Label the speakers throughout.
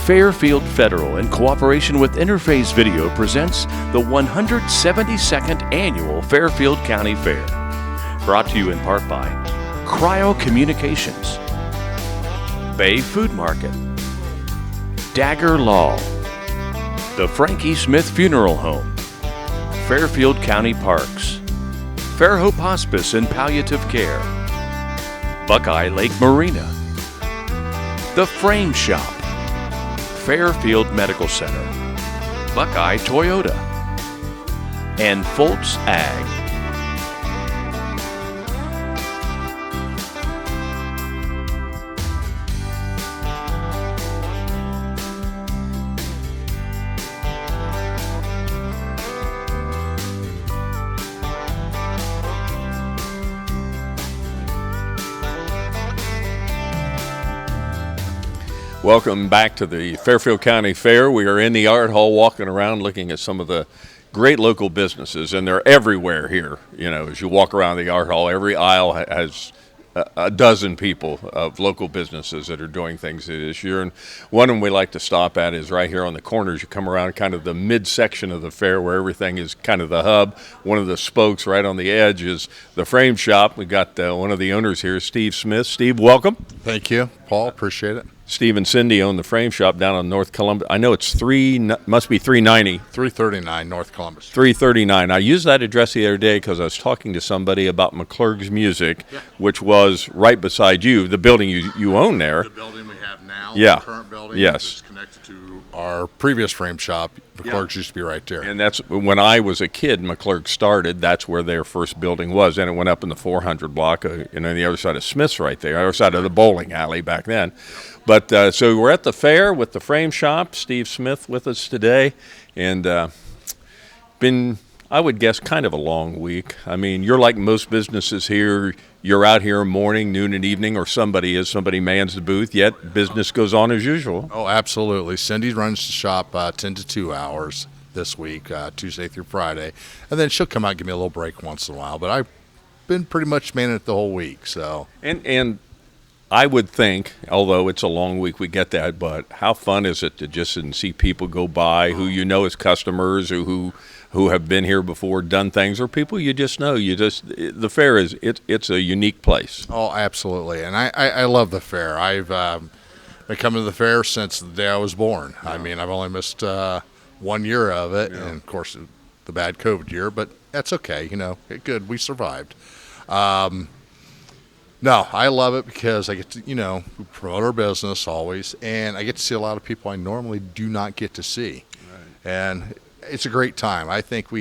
Speaker 1: Fairfield Federal, in cooperation with Interface Video, presents the 172nd Annual Fairfield County Fair. Brought to you in part by Cryo Communications, Bay Food Market, Dagger Law, the Frankie Smith Funeral Home, Fairfield County Parks, Fairhope Hospice and Palliative Care, Buckeye Lake Marina, The Frame Shop, Fairfield Medical Center, Buckeye Toyota, and Foltz Ag.
Speaker 2: Welcome back to the Fairfield County Fair. We are in the art hall walking around looking at some of the great local businesses, and they're everywhere here. You know, as you walk around the art hall, every aisle has a dozen people of local businesses that are doing things this year. And one of them we like to stop at is right here on the corners. You come around kind of the midsection of the fair where everything is kind of the hub. One of the spokes right on the edge is the Frame Shop. We got one of the owners here, Steve Smith. Steve, welcome.
Speaker 3: Thank you, Paul. Appreciate it.
Speaker 2: Steve and Cindy own the Frame Shop down on North Columbus. I know it's must be 390.
Speaker 3: 339 North Columbus.
Speaker 2: 339. I used that address the other day because I was talking to somebody about McClurg's Music, which was right beside you, the building you own there.
Speaker 3: The building we have now,
Speaker 2: yeah.
Speaker 3: The current building,
Speaker 2: yes.
Speaker 3: is connected to our previous Frame Shop. McClurg's used to be right there.
Speaker 2: And that's when I was a kid, McClurg started. That's where their first building was. And it went up in the 400 block, on the other side of Smith's right there, other side of the bowling alley back then. But so we're at the fair with the Frame Shop. Steve Smith with us today. And been, I would guess, kind of a long week. I mean, you're like most businesses here. You're out here morning, noon, and evening, or somebody mans the booth, yet business goes on as usual.
Speaker 3: Oh, absolutely. Cindy runs the shop 10 to 2 hours this week, Tuesday through Friday. And then she'll come out and give me a little break once in a while. But I've been pretty much manning it the whole week. So
Speaker 2: And I would think, although it's a long week, we get that, but how fun is it to just see people go by who you know as customers or who have been here before, done things, or people you just know. The fair it's a unique place.
Speaker 3: Oh, absolutely. And I love the fair. I've been coming to the fair since the day I was born. Yeah. I mean, I've only missed 1 year of it, and of course the bad COVID year, but that's okay. Good. We survived. No, I love it because I get to, promote our business always, and I get to see a lot of people I normally do not get to see. Right. And it's a great time. I think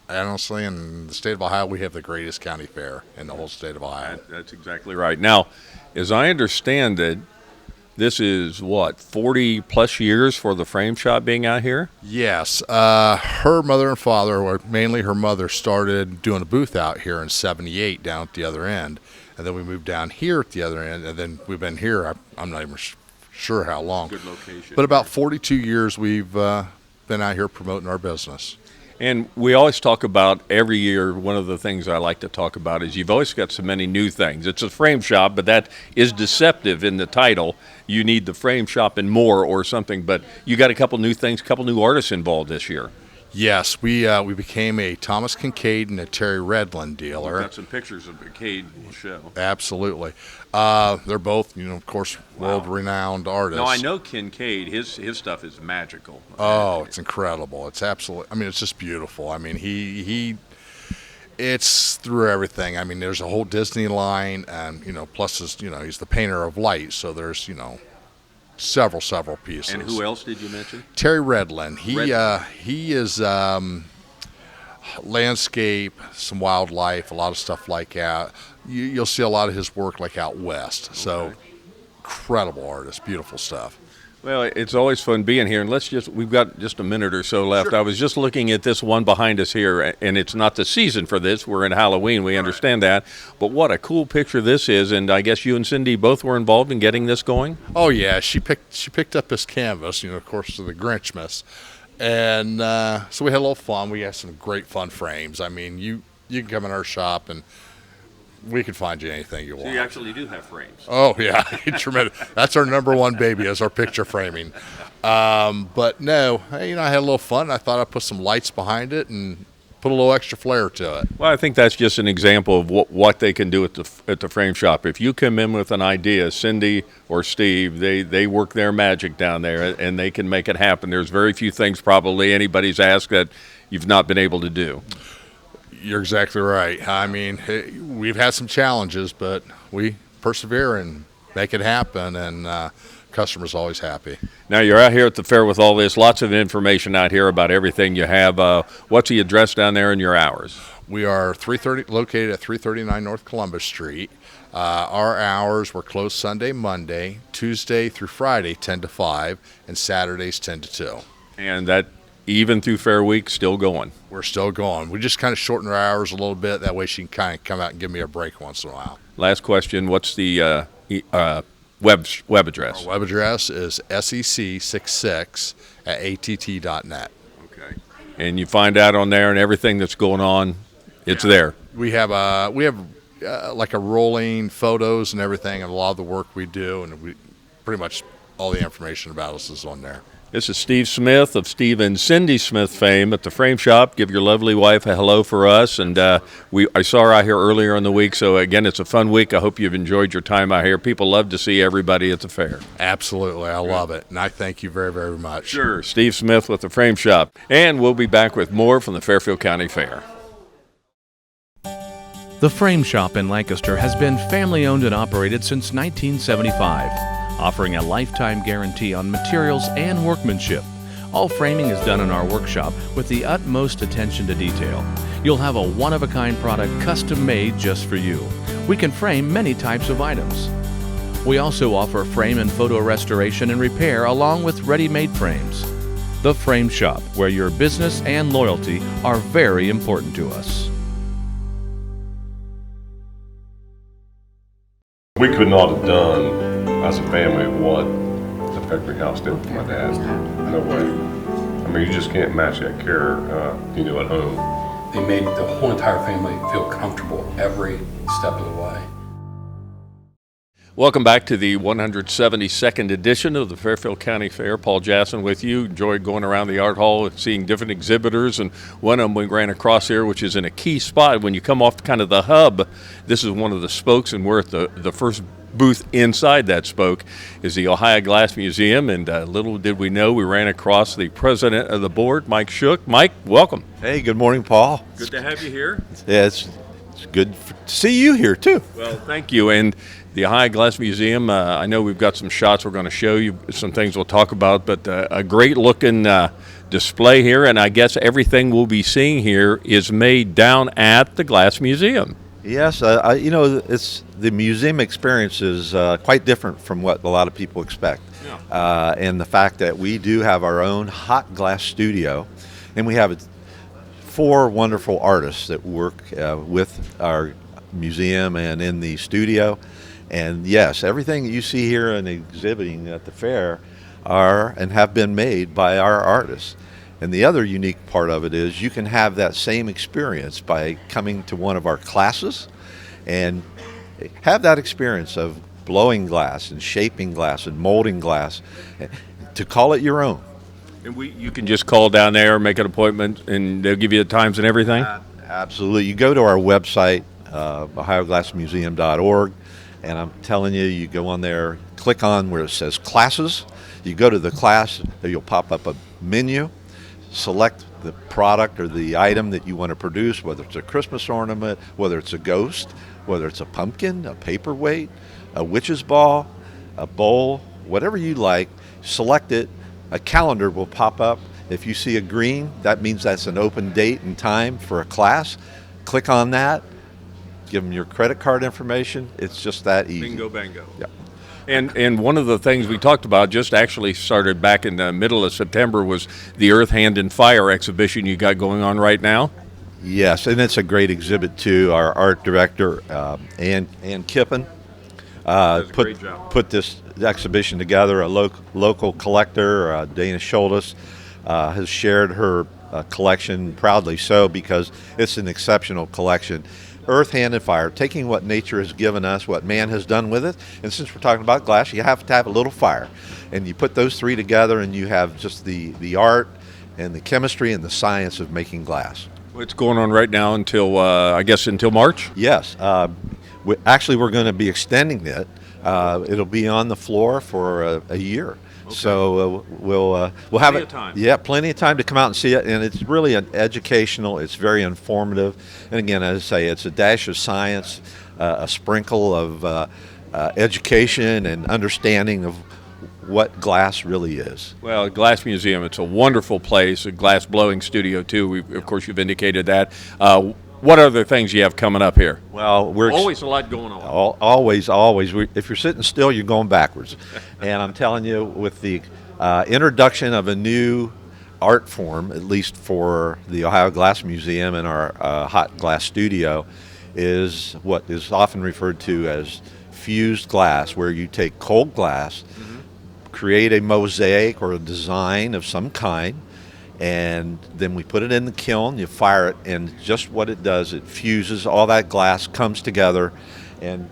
Speaker 3: honestly, in the state of Ohio, we have the greatest county fair in the whole state of Ohio.
Speaker 2: That's exactly right. Now, as I understand it, this is, 40-plus years for the Frame Shop being out here?
Speaker 3: Yes. Her mother and father, or mainly her mother, started doing a booth out here in 78 down at the other end. And then we moved down here at the other end, and then we've been here, I'm not even sure how long.
Speaker 2: Good location.
Speaker 3: But about 42 years we've been out here promoting our business.
Speaker 2: And we always talk about every year, one of the things I like to talk about is you've always got so many new things. It's a Frame Shop, but that is deceptive in the title. You need the Frame Shop and more or something, but you got a couple new things, a couple new artists involved this year.
Speaker 3: Yes, we became a Thomas Kincaid and a Terry Redland dealer.
Speaker 2: We've got some pictures of Kincaid we'll show.
Speaker 3: Absolutely. They're both, of course, world-renowned artists.
Speaker 2: No, I know Kincaid. His stuff is magical.
Speaker 3: Oh, it's incredible. It's absolutely, it's just beautiful. I mean, it's through everything. I mean, there's a whole Disney line, and, plus, he's the painter of light, so there's, several pieces.
Speaker 2: And who else did you mention?
Speaker 3: Terry Redland. He is landscape, some wildlife, a lot of stuff like that. You'll see a lot of his work like out west. Okay. So incredible artist, beautiful stuff.
Speaker 2: Well, it's always fun being here, and we've got just a minute or so left. Sure. I was just looking at this one behind us here, and it's not the season for this. We're in Halloween, we understand that. But what a cool picture this is, and I guess you and Cindy both were involved in getting this going?
Speaker 3: Oh, yeah. She picked up this canvas, of course, to the Grinchmas. And so we had a little fun. We had some great fun frames. I mean, you can come in our shop and We can find you anything you want.
Speaker 2: So you actually do have frames.
Speaker 3: Oh, yeah. Tremendous. That's our number one baby, is our picture framing. But no, hey, I had a little fun. I thought I'd put some lights behind it and put a little extra flair to it.
Speaker 2: Well, I think that's just an example of what they can do at the frame shop. If you come in with an idea, Cindy or Steve, they work their magic down there, and they can make it happen. There's very few things probably anybody's asked that you've not been able to do.
Speaker 3: You're exactly right. I mean, we've had some challenges, but we persevere and make it happen, and customers always happy.
Speaker 2: Now, you're out here at the fair with all this, lots of information out here about everything you have. What's the address down there and your hours?
Speaker 3: We are located at 339 North Columbus Street. Our hours, we're closed Sunday, Monday, Tuesday through Friday, 10 to 5, and Saturdays, 10 to 2.
Speaker 2: And that even through Fair Week, still going?
Speaker 3: We're still going. We just kind of shorten our hours a little bit. That way she can kind of come out and give me a break once in a while.
Speaker 2: Last question, what's the web address?
Speaker 3: Our web address is sec66 at att.net.
Speaker 2: Okay. And you find out on there and everything that's going on, it's there.
Speaker 3: We have like a rolling photos and everything, and a lot of the work we do, and we pretty much all the information about us is on there.
Speaker 2: This is Steve Smith of Steve and Cindy Smith fame at the Frame Shop. Give your lovely wife a hello for us. And I saw her out here earlier in the week. So, again, it's a fun week. I hope you've enjoyed your time out here. People love to see everybody at the fair.
Speaker 3: Absolutely. I love it. And I thank you very, very much.
Speaker 2: Sure. Steve Smith with the Frame Shop. And we'll be back with more from the Fairfield County Fair.
Speaker 1: The Frame Shop in Lancaster has been family-owned and operated since 1975, offering a lifetime guarantee on materials and workmanship. All framing is done in our workshop with the utmost attention to detail. You'll have a one-of-a-kind product custom-made just for you. We can frame many types of items. We also offer frame and photo restoration and repair along with ready-made frames. The Frame Shop, where your business and loyalty are very important to us.
Speaker 4: We could not have done as a family what the factory house did for my dad. No way. I mean, you just can't match that care at home.
Speaker 5: They made the whole entire family feel comfortable every step of the way.
Speaker 2: Welcome back to the 172nd edition of the Fairfield County Fair. Paul Jassogne with you. Enjoyed going around the art hall and seeing different exhibitors, and one of them we ran across here, which is in a key spot. When you come off kind of the hub, this is one of the spokes, and we're at the first booth inside that spoke is the Ohio Glass Museum, and little did we know we ran across the president of the board, Mike Shook. Mike, welcome.
Speaker 6: Hey, good morning, Paul.
Speaker 2: Good to have you here.
Speaker 6: Yeah, it's good to see you here, too.
Speaker 2: Well, thank you. And the Ohio Glass Museum, I know we've got some shots we're going to show you, some things we'll talk about, but a great-looking display here, and I guess everything we'll be seeing here is made down at the Glass Museum.
Speaker 6: Yes, it's the museum experience is quite different from what a lot of people expect. Yeah. And the fact that we do have our own hot glass studio, and we have 4 wonderful artists that work with our museum and in the studio. And yes, everything you see here and exhibiting at the fair are and have been made by our artists. And the other unique part of it is you can have that same experience by coming to one of our classes and have that experience of blowing glass and shaping glass and molding glass to call it your own.
Speaker 2: And you can just call down there, make an appointment, and they'll give you the times and everything?
Speaker 6: Absolutely. You go to our website, ohioglassmuseum.org, and I'm telling you, you go on there, click on where it says classes. You go to the class, you'll pop up a menu. Select the product or the item that you want to produce, whether it's a Christmas ornament, whether it's a ghost, whether it's a pumpkin, a paperweight, a witch's ball, a bowl, whatever you like. Select it. A calendar will pop up. If you see a green, that means that's an open date and time for a class. Click on that. Give them your credit card information. It's just that easy.
Speaker 2: Bingo, bango.
Speaker 6: Yeah.
Speaker 2: And one of the things we talked about just actually started back in the middle of September was the Earth, Hand, and Fire exhibition you got going on right now.
Speaker 6: Yes, and it's a great exhibit too. Our art director, Ann Kippen, put this exhibition together. A local collector, Dana Schultes, has shared her collection, proudly so, because it's an exceptional collection. earth, hand, and fire, taking what nature has given us, what man has done with it. And since we're talking about glass, you have to have a little fire. And you put those three together and you have just the art and the chemistry and the science of making glass.
Speaker 2: What's going on right now until, I guess, until March?
Speaker 6: Yes. We're going to be extending it. It'll be on the floor for a year. Okay. So we'll have
Speaker 2: plenty of time.
Speaker 6: Yeah, plenty of time to come out and see it, and it's really educational. It's very informative, and again, as I say, it's a dash of science, a sprinkle of education and understanding of what glass really is.
Speaker 2: Well, Glass Museum, it's a wonderful place, a glass blowing studio too. Of course, you've indicated that. What other things you have coming up here?
Speaker 6: Well, we're
Speaker 2: always a lot going on.
Speaker 6: Always. If you're sitting still, you're going backwards. And I'm telling you, with the introduction of a new art form, at least for the Ohio Glass Museum and our hot glass studio, is what is often referred to as fused glass, where you take cold glass, create a mosaic or a design of some kind, and then we put it in the kiln, you fire it, and just what it does, it fuses, all that glass comes together, and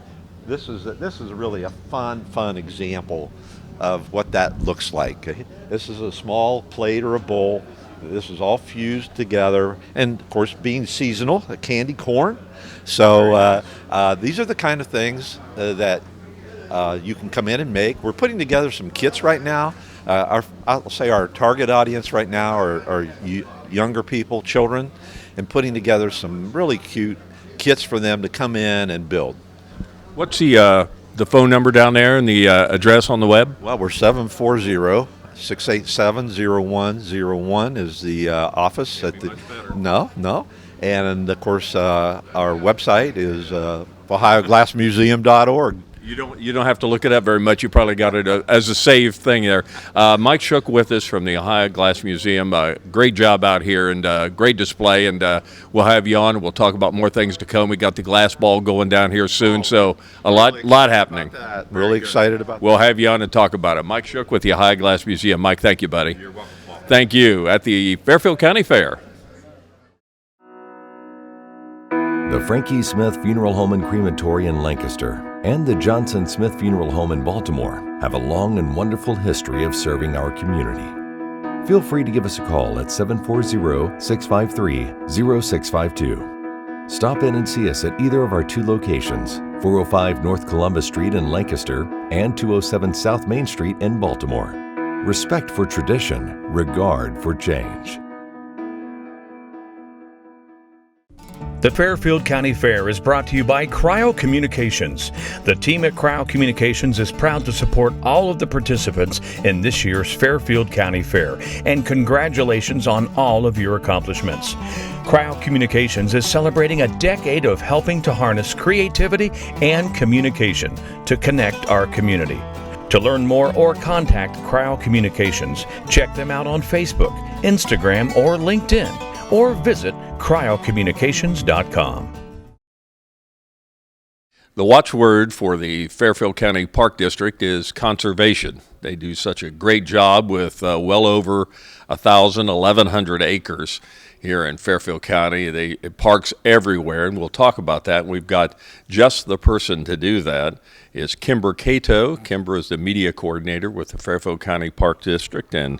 Speaker 6: this is really a fun example of what that looks like. This is a small plate or a bowl. This is all fused together, and of course, being seasonal, a candy corn. So these are the kind of things that you can come in and make. We're putting together some kits right now. I'll say our target audience right now are younger people, children, and putting together some really cute kits for them to come in and build.
Speaker 2: What's the phone number down there and the address on the web?
Speaker 6: Well, we're 740-687-0101 is the office. No. And, of course, our website is OhioGlassMuseum.org.
Speaker 2: You don't have to look it up very much. You probably got it as a saved thing there. Mike Shook with us from the Ohio Glass Museum. Great job out here and great display. And we'll have you on. We'll talk about more things to come. We got the glass ball going down here soon, so a lot happening.
Speaker 6: Really excited about that.
Speaker 2: We'll have you on and talk about it. Mike Shook with the Ohio Glass Museum. Mike, thank you, buddy.
Speaker 4: You're welcome, Paul.
Speaker 2: Thank you. At the Fairfield County Fair.
Speaker 7: The Frankie Smith Funeral Home and Crematory in Lancaster and the Johnson Smith Funeral Home in Baltimore have a long and wonderful history of serving our community. Feel free to give us a call at 740-653-0652. Stop in and see us at either of our two locations, 405 North Columbus Street in Lancaster and 207 South Main Street in Baltimore. Respect for tradition, regard for change.
Speaker 1: The Fairfield County Fair is brought to you by Cryo Communications. The team at Cryo Communications is proud to support all of the participants in this year's Fairfield County Fair, and congratulations on all of your accomplishments. Cryo Communications is celebrating a decade of helping to harness creativity and communication to connect our community. To learn more or contact Cryo Communications, check them out on Facebook, Instagram, or LinkedIn, or visit cryocommunications.com.
Speaker 2: The watchword for the Fairfield County Park District is conservation. They do such a great job with well over 1,100 acres here in Fairfield County. Parks everywhere, and we'll talk about that. We've got just the person to do that. Is Kimber Caito. Kimber is the media coordinator with the Fairfield County Park District. And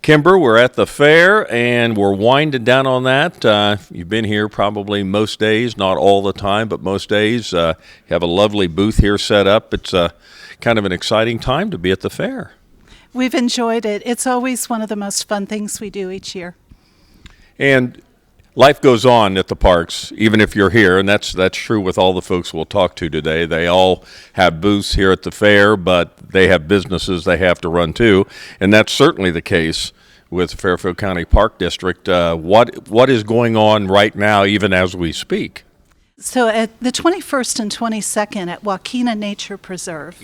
Speaker 2: Kimber, we're at the fair, and we're winding down on that. You've been here probably most days, not all the time, but most days. You have a lovely booth here set up. It's kind of an exciting time to be at the fair.
Speaker 8: We've enjoyed it. It's always one of the most fun things we do each year.
Speaker 2: And life goes on at the parks, even if you're here, and that's true with all the folks we'll talk to today. They all have booths here at the fair, but they have businesses they have to run too, and that's certainly the case with Fairfield County Park District. What is going on right now, even as we speak?
Speaker 8: So at the 21st and 22nd at Wakena Nature Preserve,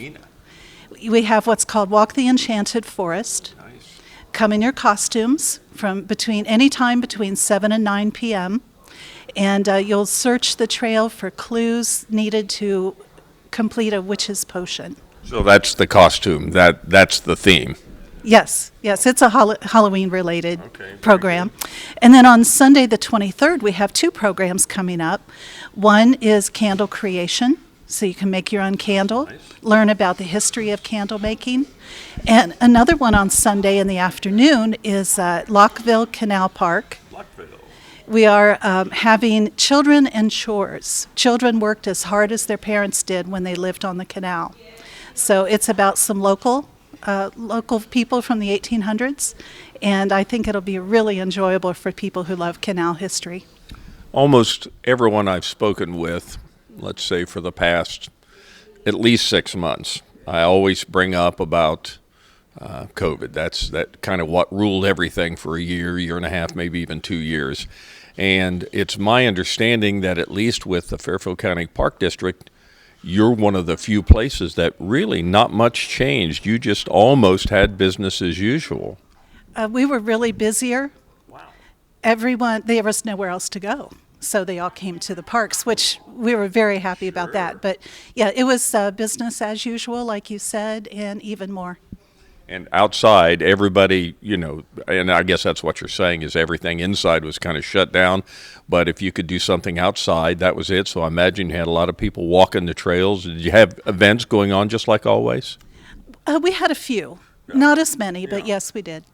Speaker 8: we have what's called Walk the Enchanted Forest.
Speaker 2: Nice.
Speaker 8: Come in your costumes from any time between 7 and 9 p.m. And you'll search the trail for clues needed to complete a witch's potion.
Speaker 2: So that's the costume. That's the theme.
Speaker 8: Yes, it's a Halloween-related program. And then on Sunday, the 23rd, we have two programs coming up. One is candle creation, so you can make your own candle, learn about the history of candle making. And another one on Sunday in the afternoon is Lockville Canal Park. We are having children and chores. Children worked as hard as their parents did when they lived on the canal. So it's about some local people from the 1800s, and I think it'll be really enjoyable for people who love canal history.
Speaker 2: Almost everyone I've spoken with, let's say for the past at least 6 months, I always bring up about COVID. That's kind of what ruled everything for a year and a half, maybe even 2 years. And it's my understanding that at least with the Fairfield County Park District, you're one of the few places that really not much changed. You just almost had business as usual.
Speaker 8: We were really busier. Wow. There was nowhere else to go. So they all came to the parks, which we were very happy about that. But yeah, it was business as usual, like you said, and even more.
Speaker 2: And outside, everybody, and I guess that's what you're saying, is everything inside was kind of shut down. But if you could do something outside, that was it. So I imagine you had a lot of people walking the trails. Did you have events going on just like always?
Speaker 8: We had a few. Not as many, but yes, we did.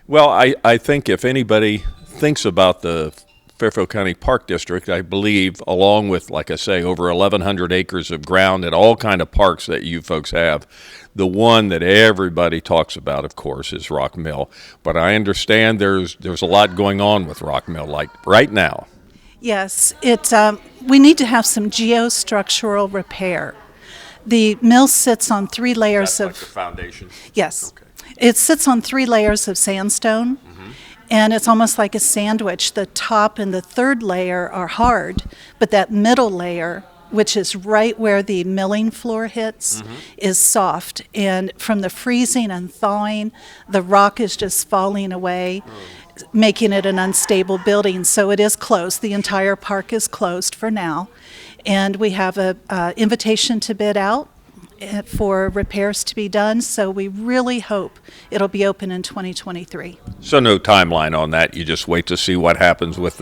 Speaker 2: Well, I think if anybody thinks about the Fairfield County Park District, I believe, along with, like I say, over 1,100 acres of ground and all kind of parks that you folks have, the one that everybody talks about, of course, is Rock Mill. But I understand there's a lot going on with Rock Mill, like right now.
Speaker 8: Yes, we need to have some geostructural repair. The mill sits on 3 layers
Speaker 2: That's like the foundation?
Speaker 8: Yes.
Speaker 2: Okay.
Speaker 8: It sits on 3 layers of sandstone. And it's almost like a sandwich. The top and the third layer are hard, but that middle layer, which is right where the milling floor hits, is soft. And from the freezing and thawing, the rock is just falling away, making it an unstable building. So it is closed. The entire park is closed for now. And we have an invitation to bid out for repairs to be done, so we really hope it'll be open in 2023.
Speaker 2: So no timeline on that. You just wait to see what happens with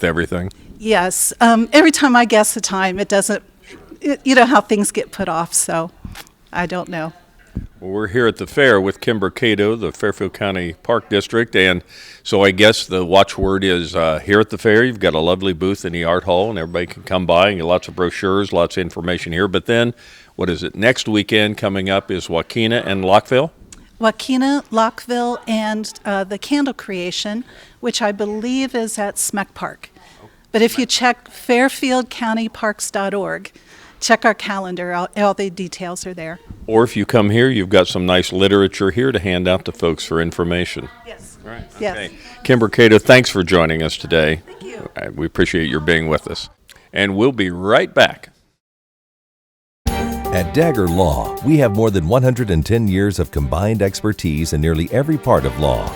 Speaker 2: everything.
Speaker 8: Yes. Every time I guess a time, it doesn't. You know how things get put off, so I don't know.
Speaker 2: Well, we're here at the fair with Kimber Caito, the Fairfield County Park District, and so I guess the watchword is here at the fair. You've got a lovely booth in the art hall, and everybody can come by and get lots of brochures, lots of information here. But then, what is it? Next weekend coming up is Wakena and Lockville?
Speaker 8: Wakena, Lockville, and the candle creation, which I believe is at Smeck Park. But if you check fairfieldcountyparks.org, check our calendar. All the details are there.
Speaker 2: Or if you come here, you've got some nice literature here to hand out to folks for information.
Speaker 8: Yes.
Speaker 2: Right.
Speaker 8: Yes.
Speaker 2: Okay. Kimber Caito, thanks for joining us today.
Speaker 8: Thank you.
Speaker 2: We appreciate your being with us. And we'll be right back.
Speaker 7: At Dagger Law, we have more than 110 years of combined expertise in nearly every part of law.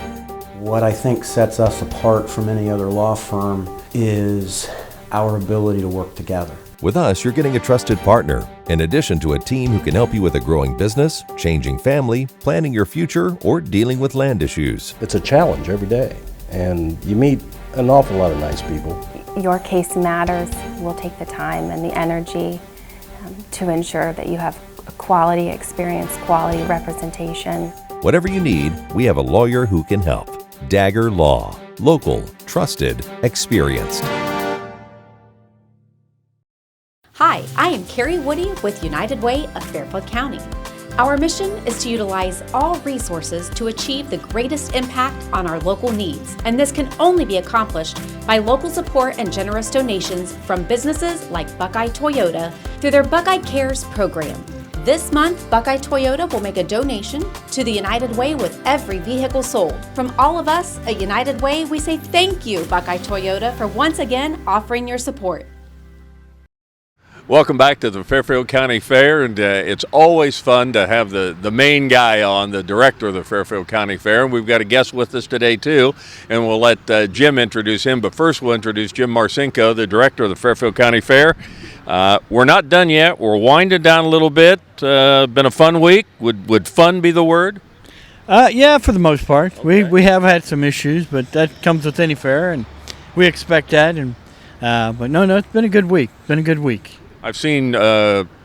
Speaker 9: What I think sets us apart from any other law firm is our ability to work together.
Speaker 7: With us, you're getting a trusted partner, in addition to a team who can help you with a growing business, changing family, planning your future, or dealing with land issues.
Speaker 10: It's a challenge every day, and you meet an awful lot of nice people.
Speaker 11: Your case matters. We'll take the time and the energy to ensure that you have a quality experience, quality representation.
Speaker 7: Whatever you need, we have a lawyer who can help. Dagger Law. Local, trusted, experienced.
Speaker 12: Hi, I am Carrie Woody with United Way of Fairfield County. Our mission is to utilize all resources to achieve the greatest impact on our local needs, and this can only be accomplished by local support and generous donations from businesses like Buckeye Toyota through their Buckeye Cares program. This month, Buckeye Toyota will make a donation to the United Way with every vehicle sold. From all of us at United Way, we say thank you, Buckeye Toyota, for once again offering your support.
Speaker 2: Welcome back to the Fairfield County Fair, and it's always fun to have the main guy on, the director of the Fairfield County Fair, and we've got a guest with us today too, and we'll let Jim introduce him, but first we'll introduce Jim Marcinko, the director of the Fairfield County Fair. We're not done yet. We're winding down a little bit. Been a fun week. Would fun be the word?
Speaker 13: Yeah, for the most part. Okay. We have had some issues, but that comes with any fair, and we expect that. And but no, it's been a good week.
Speaker 2: I've seen.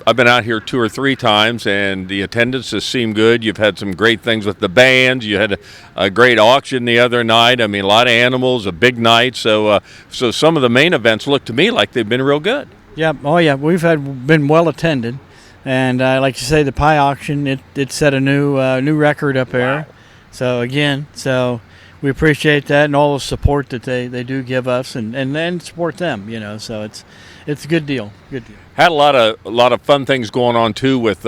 Speaker 2: I've been out here 2 or 3 times, and the attendance has seemed good. You've had some great things with the bands. You had a great auction the other night. I mean, a lot of animals, a big night. So some of the main events look to me like they've been real good.
Speaker 13: Yeah. Oh, yeah. We've been well attended, and like you say, the pie auction it set a new record up there. Wow. So we appreciate that and all the support that they do give us and support them. So it's a good deal. Good deal.
Speaker 2: Had a lot of fun things going on too with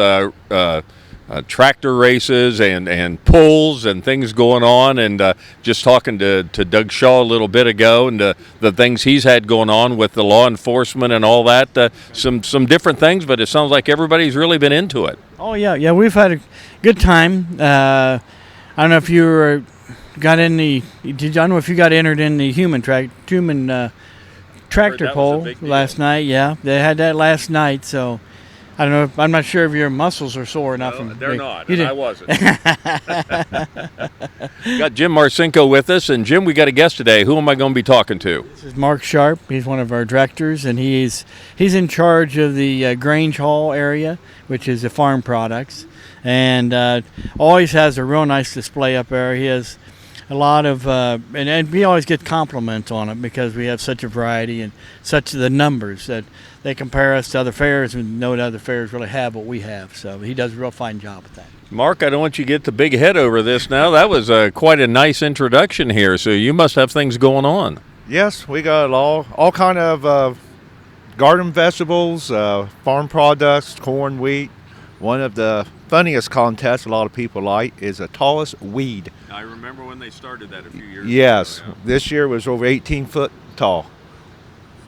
Speaker 2: tractor races and pulls and things going on, and just talking to Doug Shaw a little bit ago, and the things he's had going on with the law enforcement and all that. Some different things, but it sounds like everybody's really been into it.
Speaker 13: Oh yeah, we've had a good time. I don't know if you got in the. I don't know if you got entered in the human tractor pull last night. Yeah, they had that last night, so I don't know. I'm not sure if your muscles are sore enough.
Speaker 2: No, they're not. I wasn't. Got Jim Marcinko with us, and Jim, we got a guest today. Who am I going to be talking to?
Speaker 13: This is Mark Sharp. He's one of our directors, and he's in charge of the Grange Hall area, which is the farm products, and always has a real nice display up there. He has a lot of, and we always get compliments on it because we have such a variety and such the numbers that they compare us to other fairs, and no other fairs really have what we have. So he does a real fine job with that.
Speaker 2: Mark, I don't want you to get the big head over this now. That was quite a nice introduction here. So you must have things going on.
Speaker 14: Yes, we got all kind of garden vegetables, farm products, corn, wheat. One of the funniest contests a lot of people like is the tallest weed.
Speaker 2: I remember when they started that a few years
Speaker 14: ago.
Speaker 2: Yeah.
Speaker 14: This year was over 18 foot tall.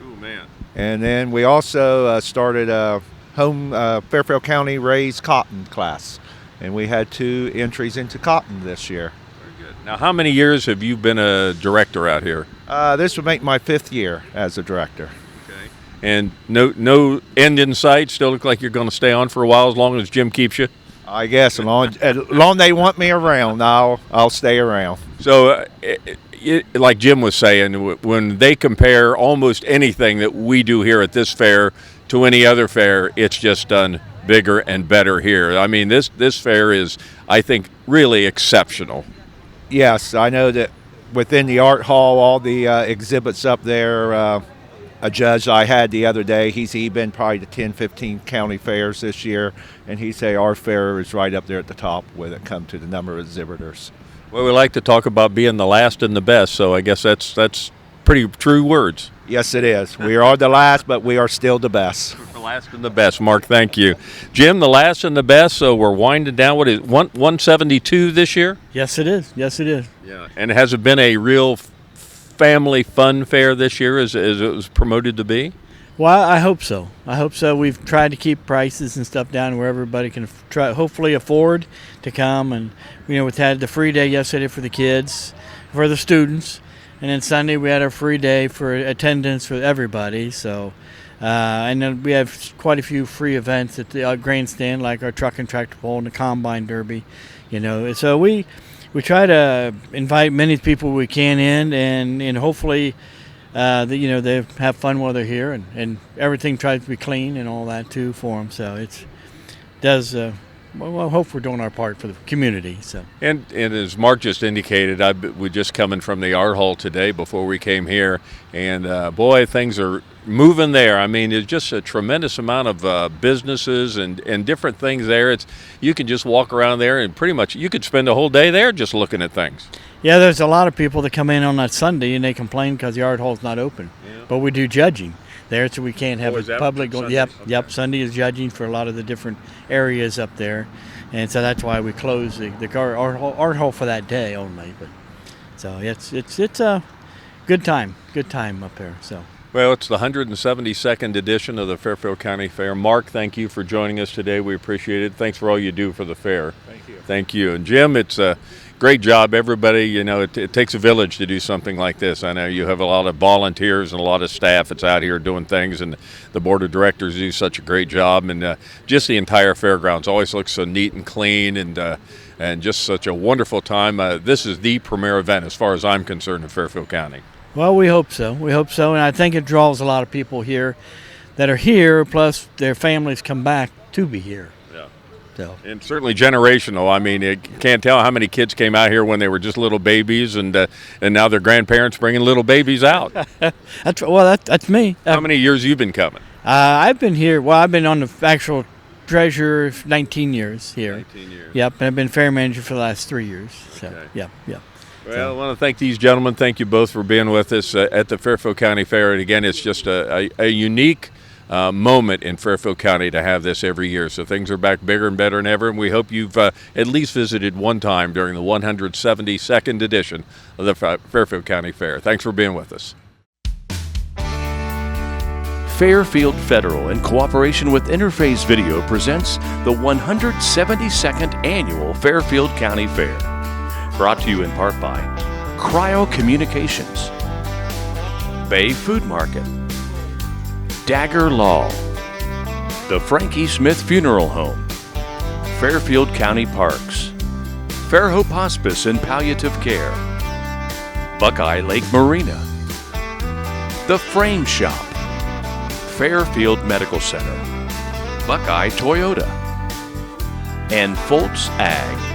Speaker 2: Oh, man.
Speaker 14: And then we also started a home Fairfield County raised cotton class. And we had 2 entries into cotton this year.
Speaker 2: Very good. Now, how many years have you been a director out here?
Speaker 14: This would make my 5th year as a director.
Speaker 2: And no end in sight? Still look like you're going to stay on for a while as long as Jim keeps you?
Speaker 14: I guess. As long as they want me around, I'll stay around.
Speaker 2: So, like Jim was saying, when they compare almost anything that we do here at this fair to any other fair, it's just done bigger and better here. I mean, this fair is, I think, really exceptional.
Speaker 14: Yes, I know that within the art hall, all the exhibits up there, a judge I had the other day, he's been probably to 10, 15 county fairs this year, and he say our fair is right up there at the top when it comes to the number of exhibitors.
Speaker 2: Well, we like to talk about being the last and the best, so I guess that's pretty true words.
Speaker 14: Yes, it is. We are the last, but we are still the best.
Speaker 2: The last and the best, Mark. Thank you. Jim, the last and the best, so we're winding down. What is it, 172 this year?
Speaker 13: Yes, it is.
Speaker 2: Yeah. And has it been a real family fun fair this year as it was promoted to be?
Speaker 13: Well, I hope so. We've tried to keep prices and stuff down where everybody can hopefully afford to come. And we've had the free day yesterday for the kids, for the students, and then Sunday we had our free day for attendance for everybody. So and then we have quite a few free events at the grandstand, like our truck and tractor pull and the combine derby. So we try to invite many people we can in, and hopefully, they have fun while they're here, and everything tries to be clean and all that too for them. So I hope we're doing our part for the community. So
Speaker 2: and as Mark just indicated, we're just coming from the art hall today before we came here, and boy, things are moving there. I mean, there's just a tremendous amount of businesses and different things there. You can just walk around there and pretty much you could spend a whole day there just looking at things.
Speaker 13: Yeah, there's a lot of people that come in on that Sunday and they complain because the art hall's not open. Yeah. But we do judging there, so we can't have a public. Yep. Sunday is judging for a lot of the different areas up there, and so that's why we close the art hall for that day only. But so it's a good time up there. So.
Speaker 2: Well, it's the 172nd edition of the Fairfield County Fair. Mark, thank you for joining us today. We appreciate it. Thanks for all you do for the fair.
Speaker 14: Thank you.
Speaker 2: Thank you. And Jim, it's a great job. Everybody, it takes a village to do something like this. I know you have a lot of volunteers and a lot of staff that's out here doing things, and the board of directors do such a great job. And just the entire fairgrounds always looks so neat and clean, and and just such a wonderful time. This is the premier event as far as I'm concerned in Fairfield County.
Speaker 13: Well, we hope so. We hope so, and I think it draws a lot of people here that are here, plus their families come back to be here.
Speaker 2: Yeah.
Speaker 13: So.
Speaker 2: And certainly generational. I mean, you can't tell how many kids came out here when they were just little babies, and now their grandparents bringing little babies out.
Speaker 13: That's me.
Speaker 2: How many years have you been coming?
Speaker 13: I've been here. Well, I've been on the actual treasurer 19 years here.
Speaker 2: 19 years.
Speaker 13: Yep, and I've been fair manager for the last 3 years. So,
Speaker 2: Okay.
Speaker 13: yeah.
Speaker 2: Well, I want to thank these gentlemen. Thank you both for being with us at the Fairfield County Fair. And again, it's just a unique moment in Fairfield County to have this every year. So things are back bigger and better than ever. And we hope you've at least visited one time during the 172nd edition of the Fairfield County Fair. Thanks for being with us.
Speaker 1: Fairfield Federal, in cooperation with Interface Video, presents the 172nd Annual Fairfield County Fair. Brought to you in part by Cryo Communications, Bay Food Market, Dagger Law, the Frankie Smith Funeral Home, Fairfield County Parks, Fairhope Hospice and Palliative Care, Buckeye Lake Marina, The Frame Shop, Fairfield Medical Center, Buckeye Toyota, and Foltz Ag.